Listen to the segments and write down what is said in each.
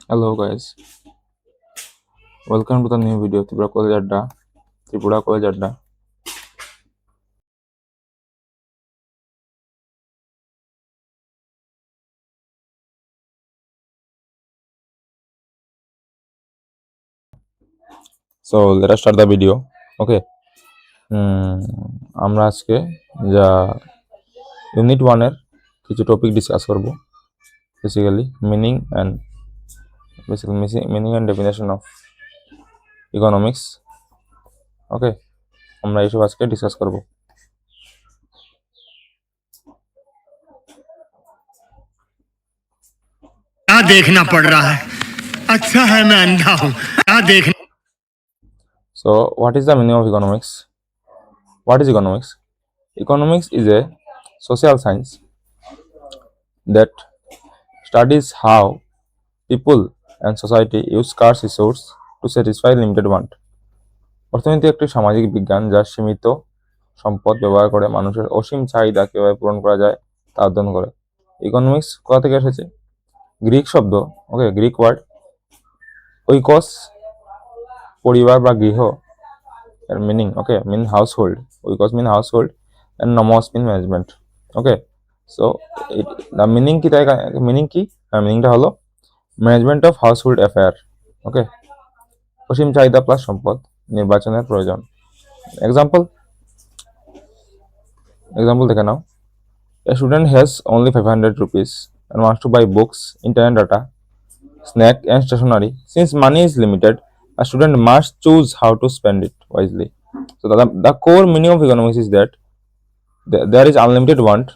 Hello guys, welcome to the new video Tripura College Adda. Tripura College Adda. So let us start the video. Okay. আমরা আজকে যা unit 1 এর কিছু topic discuss করব, basically meaning and definition of economics. Okay, আমরা এইসব আজকে discuss করব। क्या देखना पड़ रहा है? अच्छा है मैं अंधा हूँ। क्या देखना। So what is the meaning of economics? What is economics? Economics is a social science that studies how people and society use scarce resource to satisfy limited want. অর্থনীতি একটি সামাজিক বিজ্ঞান যা সীমিত সম্পদ ব্যবহার করে মানুষের অসীম চাহিদা কিভাবে পূরণ করা যায় তা অধ্যয়ন করে। ইকোনমিক্স কোথা থেকে এসেছে? গ্রিক শব্দ, ওকে, গ্রিক ওয়ার্ড ওইকস, পরিবার বা গৃহ এর meaning, okay, mean household, oikos mean household and nomos mean management. Okay, so the meaning কি, তাই মিনিং কি? মিনিংটা হলো management of household affair. Okay, অসীম চাহিদা প্লাস সম্পদ নির্বাচনের প্রয়োজন। এক্সাম্পল দেখে নাও। A student has only 500 rupees and wants to buy books, internet data, snack and stationery. Since money is limited, a student must choose how to spend it wisely. So the core meaning of economics is that there is unlimited want,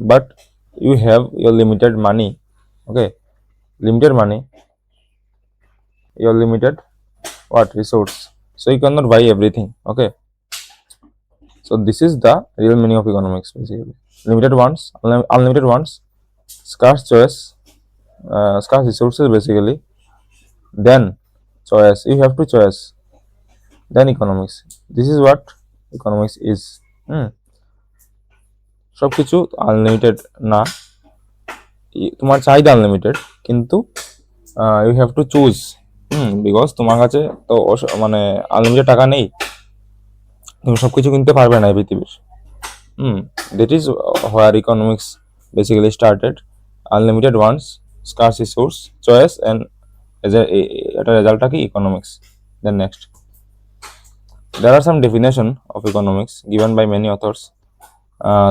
but you have your limited money. Okay, limited money, your limited resource, so you cannot buy everything. Okay, so this is the real meaning of economics, basically. Limited wants, unlimited wants, scarce choice, scarce resources, basically. Then choice, you have to choice, then economics. This is what economics is. সবকিছু unlimited না, তোমার চাহিদা unlimited, কিন্তু you have to choose, because তোমার কাছে তো মানে unlimited টাকা নেই, তুমি সবকিছু কিনতে পারবে না এই পৃথিবীর। That is where economics basically started. Unlimited wants, scarce resource, choice and এটা রেজাল্টটা কি? Economics. Then next, there are some definition of economics given by many authors.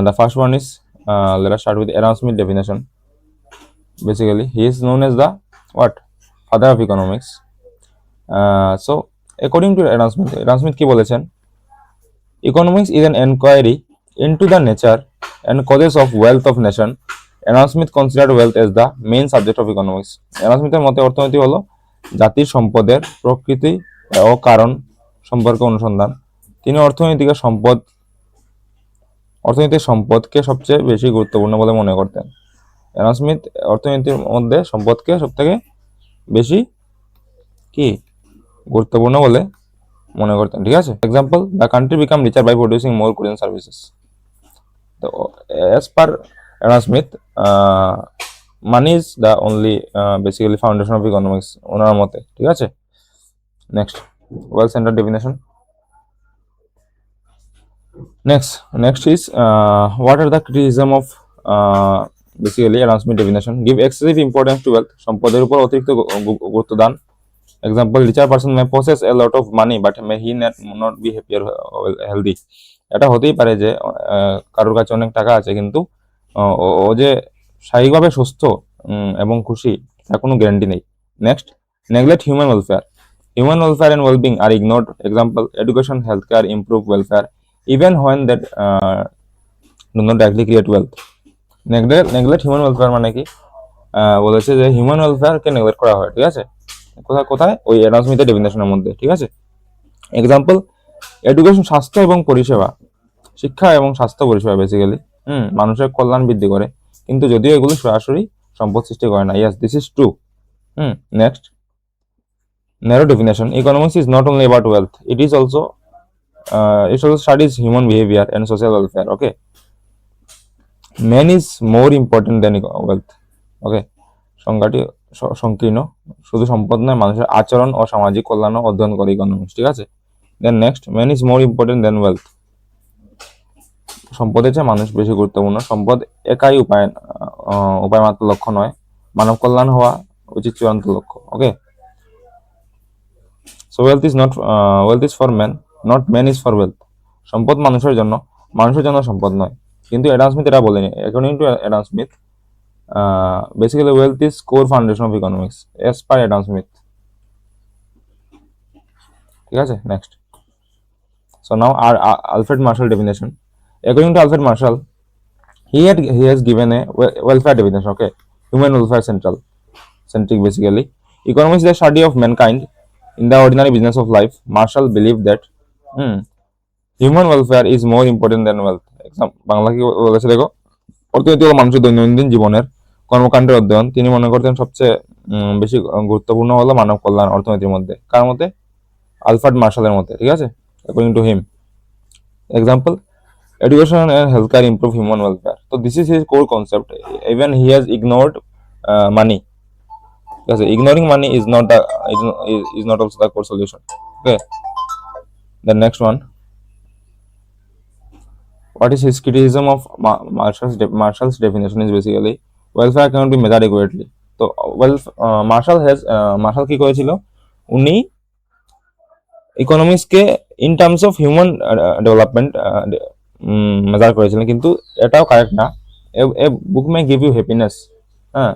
The first one is, let us start with Adam Smith definition. Basically, he is known as the what? Father of economics. So according to Adam Smith কি বলেছেন? Economics is an inquiry into the nature and causes of wealth of nation. Adam Smith considered wealth as the main subject of economics. Adam Smith এর মতে অর্থনীতি হলো জাতির সম্পদের প্রকৃতি ও কারণ সম্পর্কে অনুসন্ধান। তিনি অর্থনীতির সম্পদকে সবচেয়ে বেশি গুরুত্বপূর্ণ বলে মনে করতেন। অ্যাডাম স্মিথ অর্থনীতির মধ্যে সম্পদকে সবথেকে বেশি কি গুরুত্বপূর্ণ বলে মনে করতেন। ঠিক আছে, example, the country become richer by producing more goods and services. তো as per Adam Smith, money is the only basically foundation of economics ওনার মতে। ঠিক আছে, next, well centre definition. Next is, what are the criticism of basically Adam Smith definition? Give excessive importance to wealth, সম্পদের উপর অতিরিক্ত গুরুত্ব দান। Example, richer person may possess a lot of money but may he not be happy or healthy. এটা হতেই পারে যে কারোর কাছে অনেক টাকা আছে কিন্তু ও যে শারীরিকভাবে সুস্থ এবং খুশি তার কোনো গ্যারান্টি নেই। Next, neglect human welfare. Human welfare and well-being are ignored. Example, education, healthcare improve welfare even when that do not directly create wealth. Neglect human welfare মানে কি? বলেছে যে হিউম্যান ওয়েলফেয়ারকে নেগলেক্ট করা হয়। ঠিক আছে, কোথায়? ওই অ্যাডাম স্মিথের ডেফিনেশনের মধ্যে। ঠিক আছে, এক্সাম্পল, এডুকেশন, স্বাস্থ্য এবং পরিষেবা, শিক্ষা এবং স্বাস্থ্য পরিষেবা বেসিক্যালি মানুষের কল্যাণ বৃদ্ধি করে, কিন্তু যদিও এগুলো সরাসরি সম্পদ সৃষ্টি করে না। Yes, this is true. narrow definition, economics is not only about wealth, it also studies human behavior and social welfare. Okay, man is more important than wealth. Okay, সংজ্ঞাটি সংকীর্ণ, শুধু সম্পদ নয়, মানুষের আচরণ ও সামাজিক কল্যাণও অধ্যয়ন করে ইকোনমিক্স। ঠিক আছে, then next, man is more important than wealth. সম্পদের চেয়ে মানুষ বেশি গুরুত্বপূর্ণ। সম্পদ একাই উপায় মাত্র লক্ষ্য নয়, মানব কল্যাণ হওয়া উচিত চূড়ান্ত লক্ষ্য। Okay, so wealth is for man, not man is for wealth. সম্পদ মানুষের জন্য, মানুষের জন্য সম্পদ নয়। কিন্তু অ্যাডাম স্মিথ এটা বলেনি। According to Adam Smith, basically wealth is core foundation of economics as per Adam Smith. ঠিক আছে, নেক্সট। সো নাও আর Alfred Marshall definition. According to Alfred Marshall, he has given a welfare definition. Okay, human welfare centric basically. Economics is the study of mankind in the ordinary business of life. Marshall believed that human welfare is more important than wealth. Bangla কি বলেছে দেখো, অর্থনীতি হলো মানুষের দৈনন্দিন জীবনের কর্মকাণ্ডের অধ্যয়ন। তিনি মনে করতেন সবচেয়ে বেশি গুরুত্বপূর্ণ হলো মানব কল্যাণ অর্থনীতির মধ্যে। কার মতে? আলফ্রেড মার্শালের মতে। ঠিক আছে, according to him. Example, education and healthcare improve human welfare. So this is his core concept. Even he has ignored money. Because ignoring money is not the is not also the core solution. Okay. The next one. What is his criticism of Marshall's definition is basically welfare cannot be measured adequately. তো Marshall কি করেছিল, উনি ইকোনমিক্সকে in terms of human development measure করেছিলেন, কিন্তু এটাও correct না। A book may give you happiness, হ্যাঁ,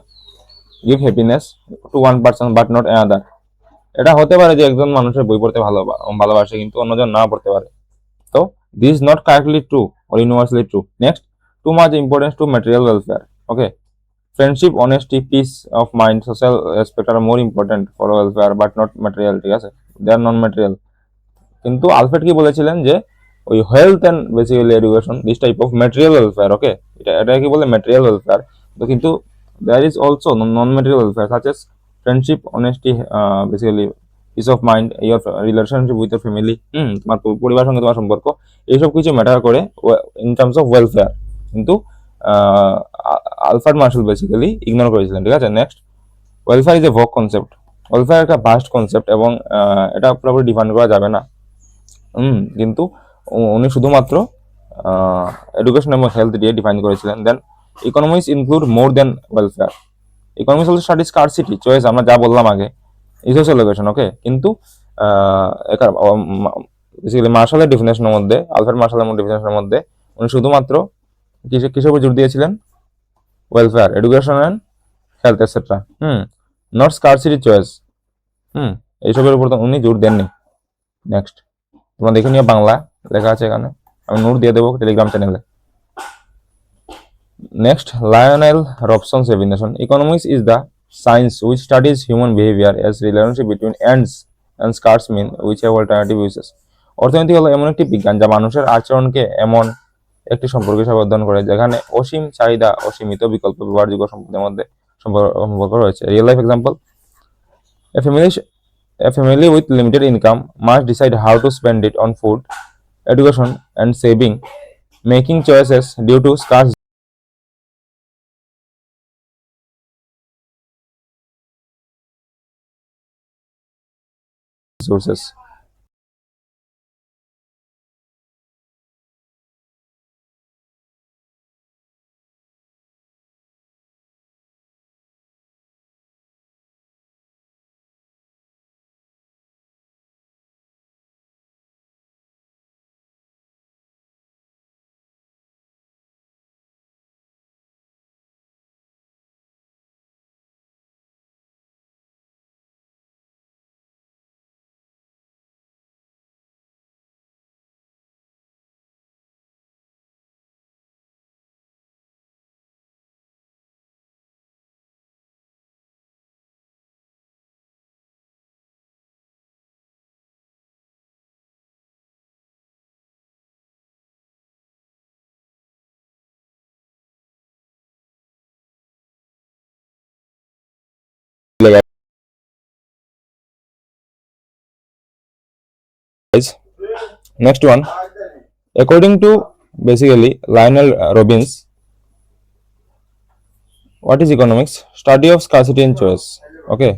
give happiness to one person but not another. এটা হতে পারে যে একজন মানুষের বই পড়তে ভালোবাসে, কিন্তু অন্যজন না পড়তে পারে। তো this is not correctly true or universally true. Next, too much importance to material welfare. Okay, friendship, honesty, peace of mind, social respect are more important for welfare but not material. ঠিক আছে, দে আর নন material. কিন্তু Alfred কি বলেছিলেন যে ওই health and basically education, this type of material welfare. Okay, এটা কি বলে ম্যাটেরিয়াল ওয়েলফেয়ার। তো কিন্তু there is also non material welfare such as friendship, honesty, basically peace of mind, your relationship with your family, তোমার পরিবারের সঙ্গে তোমার সম্পর্ক, এইসব কিছু ম্যাটার করে ইন টার্মস অফ ওয়েলফেয়ার। কিন্তু আলফ্রেড মার্শাল বেসিক্যালি ইগনোর করেছিলেন। ঠিক আছে, next, welfare is a vague concept. ওয়েলফেয়ার একটা ভাস্ট কনসেপ্ট এবং এটা পুরোপুরি ডিফাইন করা যাবে না। কিন্তু উনি শুধুমাত্র এডুকেশন এবং হেলথ দিয়ে ডিফাইন করেছিলেন। Then economics include more than welfare. Economics also study scarcity, choice, আমরা যা বললাম আগে, রিসোর্স এলোকেশন। ওকে, কিন্তু বেসিক্যালি মার্শালের ডেফিনেশনের মধ্যে, আলফ্রেড মার্শালের ডেফিনেশনের মধ্যে উনি শুধুমাত্র কিসের উপর জোর দিয়েছিলেন? Welfare, education and health etcetera. Not scarcity, choice, এইসবের উপর তো উনি জোর দেননি। নেক্সট, তোমরা দেখে নিও, বাংলা লেখা আছে এখানে, আমি নোট দিয়ে দেবো টেলিগ্রাম চ্যানেলে। Next, Lionel Robsons definition. Economics is the science which studies human behaviour as relationship between ends and scarce mean which have alternative uses. অর্থনীতি হলো এমন একটি বিজ্ঞান যা মানুষের আচরণকে এমন একটি সম্পর্ক হিসাবে অধ্যয়ন করে যেখানে অসীম চাহিদা ও সীমিত বিকল্প ব্যবহারযোগ্য সম্পদের মধ্যে সম্পর্ক রয়েছে। Real life example, a family with limited income must decide how to spend it on food, education, and saving, making choices due to scarce resources. guys. Next one, according to basically Lionel Robbins, what is economics? Study of scarcity and choice. Okay,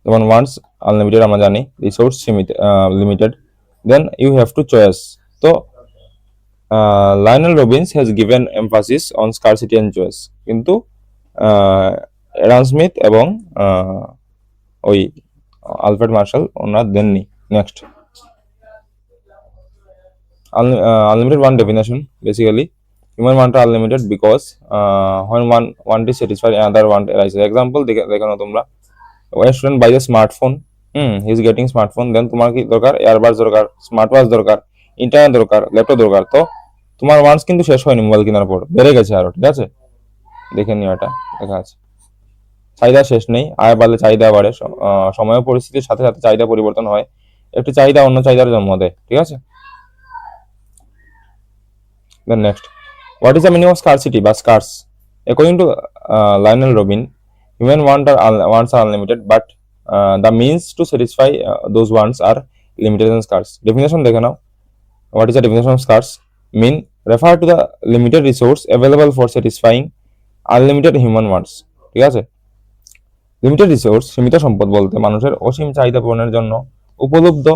যেমন wants unlimited আমরা জানি, resource limited, then you have to choice. তো Lionel Robbins has given emphasis on scarcity and choice, কিন্তু Adam Smith এবং ওই Alfred Marshall ওনারা দেননি। Next, unlimited one definition, basically human want are unlimited because when one want is satisfied another want arises. Example দেখানো তোমরা, when a student buys a smartphone, he is getting smartphone, then তোমার কি দরকার, earbuds দরকার, smart watch দরকার, internet দরকার, laptop দরকার। তো তোমার ওয়ান্টস কিন্তু শেষ হয়নি, মোবাইল কেনার পর বেড়ে গেছে আরো, ঠিক আছে, দেখে নিও, এটা দেখা আছে। চাহিদা শেষ নেই, আয় বাড়লে চাহিদা বাড়ে, সময় ও পরিস্থিতির সাথে সাথে চাহিদা পরিবর্তন হয়, একটি চাহিদা অন্য চাহিদার জন্ম দেয়, ঠিক আছে। Then next, what is the meaning of scarcity বা scarce? According to Lionel Robin, human wants are unlimited, but the means to satisfy those wants are limited and scarce. Definition দেখে নাও। What is the definition of scarce? Mean refer to the limited resource available for satisfying unlimited human wants. ঠিক আছে, limited resource সীমিত সম্পদ বলতে মানুষের অসীম চাহিদা পূরণের জন্য উপলব্ধ,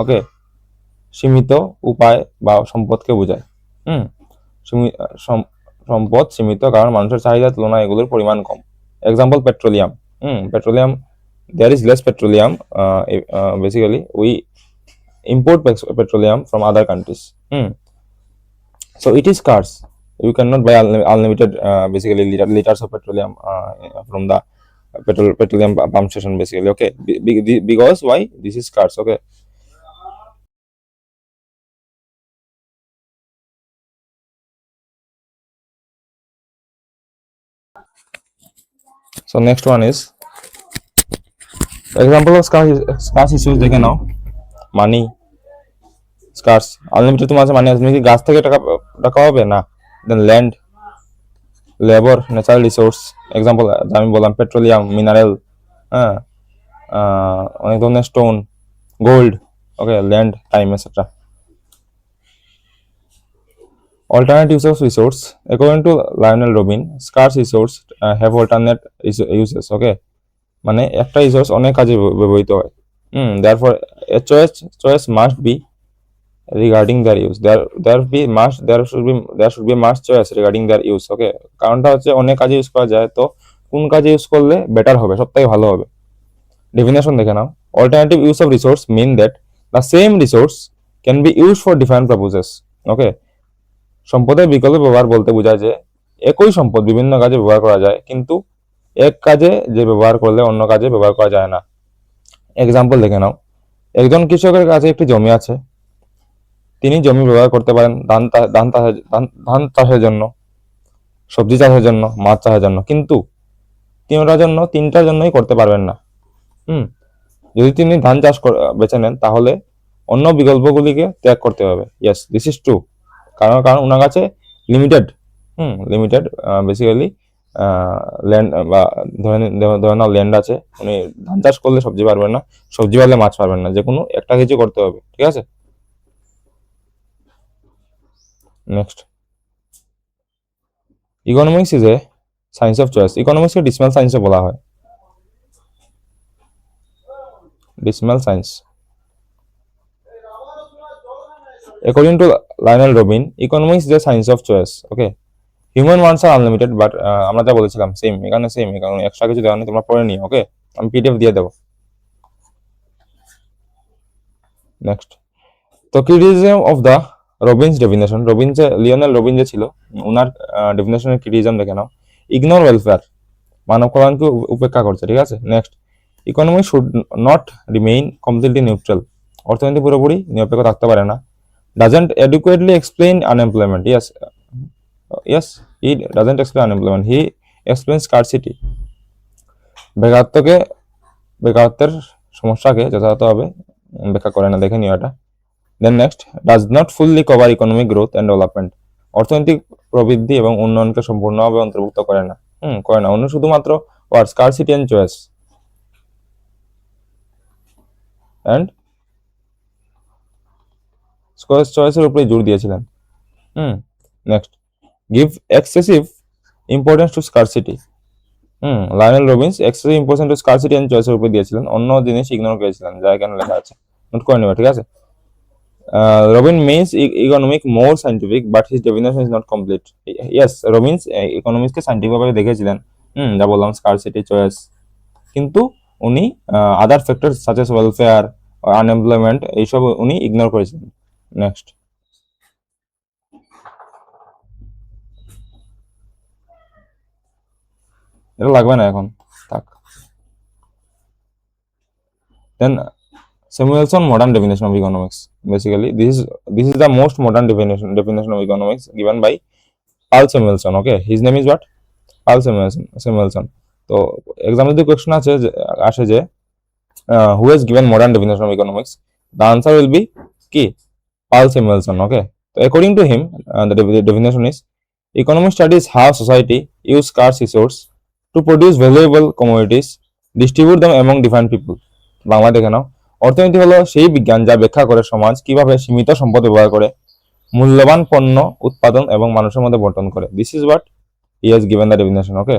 ওকে, সীমিত উপায় বা সম্পদকে বোঝায়। সম্পদ সীমিত কারণ মানুষের চাহিদার তুলনায় এগুলোর পরিমাণ কম। Example, petroleum. Petroleum, there is less petroleum, basically we import petroleum from other countries. So it is scarce. You cannot buy unlimited basically liters of petroleum from the petroleum pump station, basically. Okay, because why? This is scarce. Okay. So next one is example of scarce issues দেখে নাও। মানি স্কার্স, unlimited তোমার কাছে মানি আছে, তুমি কি গাছ থেকে টাকা হবে না। Then land, labour, natural resource, example আমি বললাম পেট্রোলিয়াম, মিনারেল, হ্যাঁ, অনেক ধরনের stone, gold, okay, land, time, etcetera. Alternate use of resource, according to Lionel Robin, scarce resource have alternate uses. Okay, মানে একটা রিসোর্স অনেক কাজে ব্যবহৃত হয়। Therefore a choice must be regarding their use. There should be must choice regarding their use. Okay, কারণটা হচ্ছে অনেক কাজে ইউজ করা যায়, তো কোন কাজে ইউজ করলে বেটার হবে, সবথেকে ভালো হবে। ডেফিনেশন দেখে নাও। Alternative use of resource mean that the same resource can be used for different purposes. Okay, সম্পদের বিকল্প ব্যবহার বলতে বোঝায় যে একই সম্পদ বিভিন্ন কাজে ব্যবহার করা যায়, কিন্তু এক কাজে যে ব্যবহার করলে অন্য কাজে ব্যবহার করা যায় না। এক্সাম্পল দেখে নাও। একজন কৃষকের কাছে একটি জমি আছে, তিনি জমি ব্যবহার করতে পারেন ধান চাষের জন্য, সবজি চাষের জন্য, মাছ চাষের জন্য, কিন্তু তিনটার জন্যই করতে পারবেন না। যদি তিনি ধান চাষ বেছে নেন, তাহলে অন্য বিকল্পগুলিকে ত্যাগ করতে হবে। Yes, this is true. কারণ ওনার কাছে লিমিটেড বেসিক্যালি ল্যান্ড বা ধরে নাও ল্যান্ড আছে, উনি ধান চাষ করলে সবজি পারবেন না, সবজি পারলে মাছ পারবেন না, যে কোনো একটা কিছু করতে হবে, ঠিক আছে। Next, economics is a science of choice. ইকোনমিক্সকে ডিসিমাল সায়েন্সও বলা হয়। Dismal science, according to Lionel Robin, economics is a science of choice. Okay, human wants are unlimited, but আমরা যা বলেছিলাম সেম, এখানে এক্সট্রা কিছু দেওয়া নেই, তোমরা পড়ে নিও। ওকে, আমি পিডিএফ দিয়ে দেবো। নেক্সট, তো criticism of the Robbins definition. Lionel Robin যে ছিল, ওনার ডেফিনেশনের ক্রিটিসিজম দেখে নাও। ইগনোর ওয়েলফেয়ার, মানব কল্যাণকে উপেক্ষা করছে, ঠিক আছে। Next, economy should not remain completely neutral, অর্থনীতি পুরোপুরি নিরপেক্ষ থাকতে পারে না। Doesn't adequately explain unemployment. Yes, he doesn't explain unemployment. He explains scarcity. বেকারত্বের সমস্যাকে যথাযথভাবে ব্যাখ্যা করে না, দেখে নিও এটা। Then next, does not fully cover economic growth and development. অর্থনৈতিক প্রবৃদ্ধি এবং উন্নয়নকে সম্পূর্ণভাবে অন্তর্ভুক্ত করে না। অন্য শুধুমাত্র scarcity and choice and স্কয়ার চয়েসের উপরে জোর দিয়েছিলেন। Next, give excessive importance to scarcity. Lionel Robbins excessive importance to scarcity and চয়েসের উপরে দিয়েছিলেন, অন্য জিনিস ইগনোর করেছিলেন যা এখানে লেখা আছে, নোট করে নেবে, ঠিক আছে? Robin means economic more scientific, but his definition is not complete. Yes, Robbins economics কে সাইন্টিফিক ভাবে দেখেছিলেন, যা বললাম স্কারসিটি, চয়েস, কিন্তু উনি other factor such as welfare, unemployment এইসব উনি ইগনোর করেছিলেন। নেক্সট, এটা লাগবে না এখন, থাক। দেন Samuelson modern definition of economics. Basically, this is the most modern definition of economics given by Paul Samuelson. Okay, his name is what? Paul Samuelson. তো এক্সামে যদি কোয়েশ্চন আসে যে who has given modern definition of economics, the answer will be কি? Paul Samuelson. Okay, so according to him, the definition is economic studies how society use scarce resource to produce valuable commodities, distribute them among different people. Bangla দেখে নাও, অর্থনীতি হলো সেই বিজ্ঞান যা ব্যাখ্যা করে সমাজ কিভাবে সীমিত সম্পদ ব্যবহার করে মূল্যবান পণ্য উৎপাদন এবং মানুষের মধ্যে বন্টন করে। This is what he has given the definition. Okay,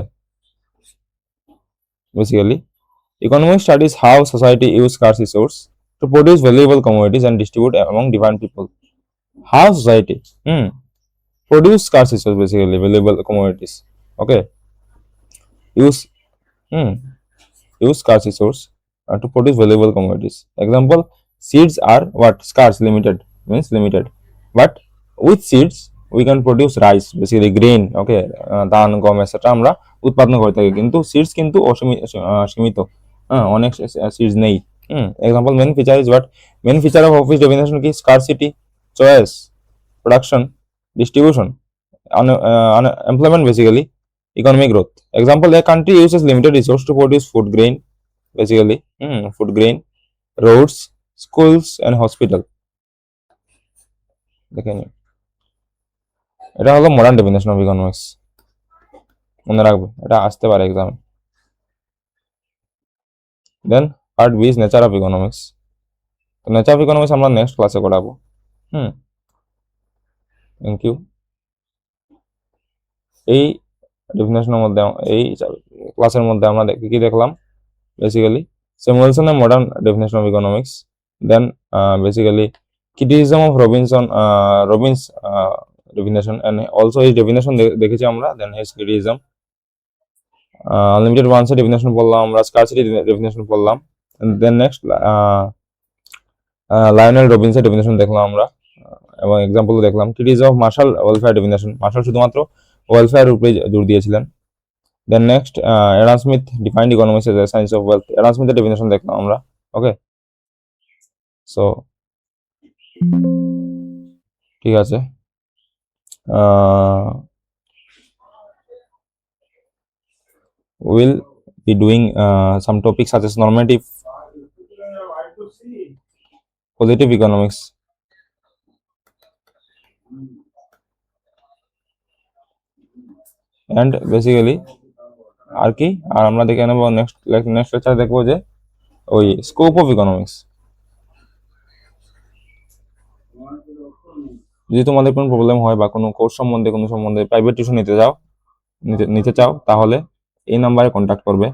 basically economic studies how society use scarce resource to produce valuable commodities and distribute among different people. How society produce scarce resource, basically valuable commodities. Okay, use use scarce resource to produce valuable commodities. Example, seeds are what? Scarce, limited, means limited, but with seeds we can produce rice, basically grain. Okay, ধান গম etcetera আমরা উৎপাদন করে থাকি, কিন্তু seeds কিন্তু সীমিত, অনেক সিডস নেই। Example, main feature is what? Main feature of office definition কি? Scarcity, choice, production, distribution, employment, basically economic growth. Example, a country uses limited resource to produce food grain, basically food grain, roads, schools and hospital. দেখেন, এটা হলো modern definition of economics, মনে রাখবে, এটা আসতে পারে এক্সামে। Then part B is nature of economics. তো নেচার অফ ইকোনমিক্স আমরা নেক্সট ক্লাসে করাবো। Thank you. এই ডেফিনেশনের মধ্যে, এই ক্লাসের মধ্যে আমরা কি দেখলাম? বেসিক্যালি স্যামুয়েলসনের modern definition of economics, then basically criticism of Robbins definition, and also his definition দেখেছি আমরা, দেন his criticism, unlimited ones definition পড়লাম আমরা, scarcity definition পড়লাম, দেন নেক্সট লায়নেল রবিন্স এর ডেফিনেশন দেখলাম আমরা, এবং এক্সাম্পল দেখলাম। criticism of Marshall welfare definition, Marshall শুধুমাত্র ওয়েলফেয়ার উপরে জোর দিয়েছিলেন। Then next, Adam Smith defined economics as a science of wealth, Adam স্মিথের ডেফিনেশন দেখলাম আমরা। ওকে, সো ঠিক আছে, we'll be doing some topics such as normative positive economics, and basically আর কি, আর আমরা দেখে নেবো নেক্সট লেকচার দেখবো যে ওই স্কোপ অফ ইকোনমিক্স। যদি তোমাদের কোনো প্রবলেম হয় বা কোনো কোর্স সম্বন্ধে প্রাইভেট টিউশন নিতে চাও তাহলে এই নাম্বারে কন্ট্যাক্ট করবে,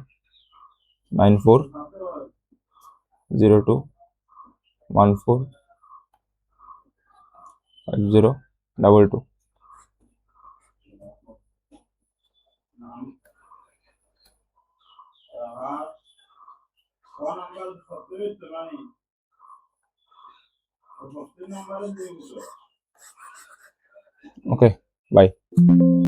9402145022। ওকে, বাই।